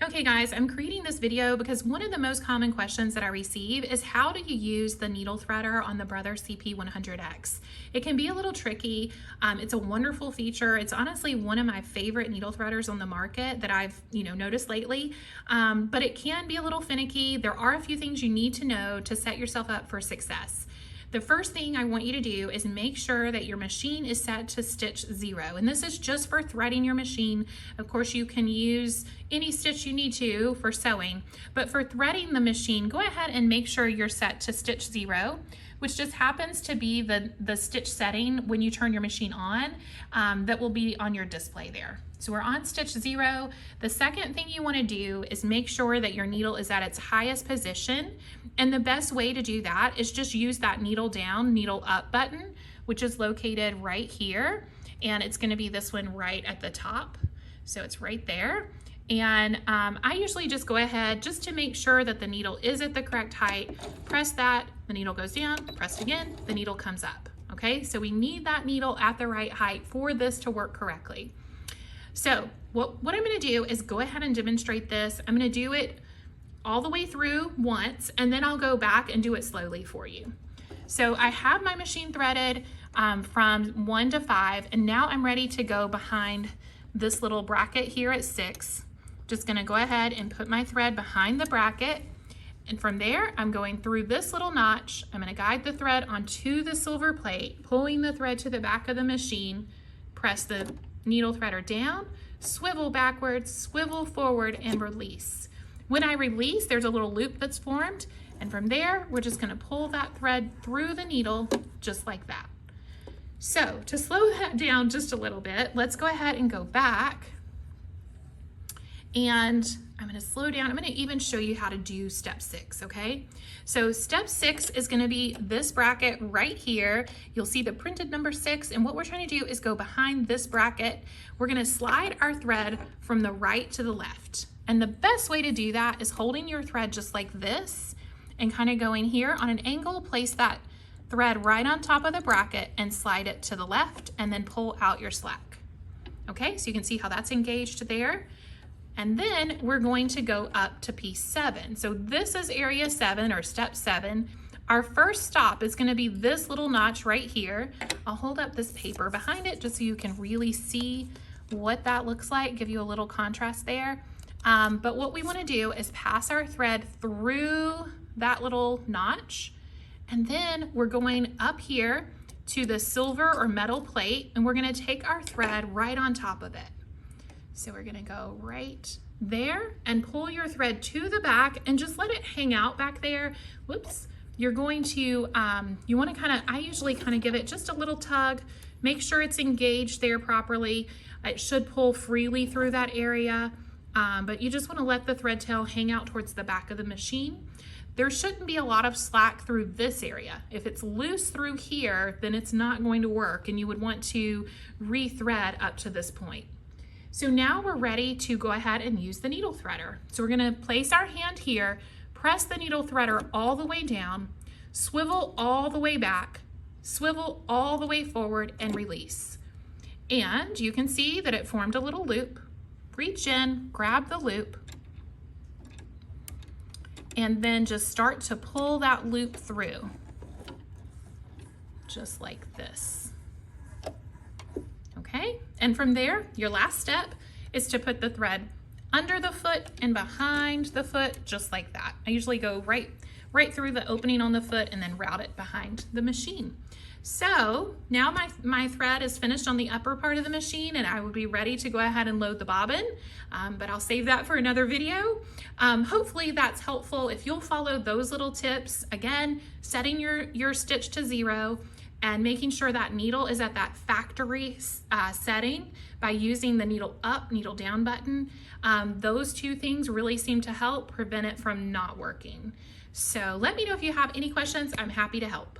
Okay guys, I'm creating this video because one of the most common questions that I receive is how do you use the needle threader on the Brother CP100X? It can be a little tricky. It's a wonderful feature. It's honestly one of my favorite needle threaders on the market that I've noticed lately, but it can be a little finicky. There are a few things you need to know to set yourself up for success. The first thing I want you to do is make sure that your machine is set to stitch 0. And this is just for threading your machine. Of course, you can use any stitch you need to for sewing, but for threading the machine, go ahead and make sure you're set to stitch 0, which just happens to be the stitch setting when you turn your machine on, that will be on your display there. So we're on stitch 0. The second thing you want to do is make sure that your needle is at its highest position. And the best way to do that is just use that needle down, needle up button, which is located right here. And it's going to be this one right at the top. So it's right there. And I usually just go ahead just to make sure that the needle is at the correct height. Press that, the needle goes down, press it again, the needle comes up. Okay, so we need that needle at the right height for this to work correctly. So what I'm going to do is go ahead and demonstrate this. I'm going to do it all the way through once, and then I'll go back and do it slowly for you. So I have my machine threaded from 1 to 5, and now I'm ready to go behind this little bracket here at 6. Just going to go ahead and put my thread behind the bracket, and from there I'm going through this little notch. I'm going to guide the thread onto the silver plate, pulling the thread to the back of the machine, press the needle threader down, swivel backwards, swivel forward, and release. When I release, there's a little loop that's formed, and from there we're just going to pull that thread through the needle just like that. So to slow that down just a little bit, let's go ahead and go back, and I'm going to slow down. I'm going to even show you how to do step 6, okay? So step 6 is going to be this bracket right here. You'll see the printed number 6, and what we're trying to do is go behind this bracket. We're going to slide our thread from the right to the left. And the best way to do that is holding your thread just like this and kind of going here on an angle, place that thread right on top of the bracket and slide it to the left, and then pull out your slack. Okay, so you can see how that's engaged there. And then we're going to go up to piece 7. So this is area 7 or step 7. Our first stop is going to be this little notch right here. I'll hold up this paper behind it just so you can really see what that looks like, give you a little contrast there. But what we want to do is pass our thread through that little notch, and then we're going up here to the silver or metal plate, and we're going to take our thread right on top of it. So we're gonna go right there and pull your thread to the back and just let it hang out back there. Whoops. You're going to, you wanna I usually give it just a little tug, make sure it's engaged there properly. It should pull freely through that area, but you just wanna let the thread tail hang out towards the back of the machine. There shouldn't be a lot of slack through this area. If it's loose through here, then it's not going to work, and you would want to re-thread up to this point. So now we're ready to go ahead and use the needle threader. So we're going to place our hand here, press the needle threader all the way down, swivel all the way back, swivel all the way forward, and release. And you can see that it formed a little loop. Reach in, grab the loop, and then just start to pull that loop through, just like this. Okay, and from there, your last step is to put the thread under the foot and behind the foot, just like that. I usually go right through the opening on the foot and then route it behind the machine. So now my thread is finished on the upper part of the machine, and I would be ready to go ahead and load the bobbin, but I'll save that for another video. Hopefully that's helpful. If you'll follow those little tips, again, setting your stitch to 0, and making sure that needle is at that factory setting by using the needle up, needle down button. Those two things really seem to help prevent it from not working. So let me know if you have any questions. I'm happy to help.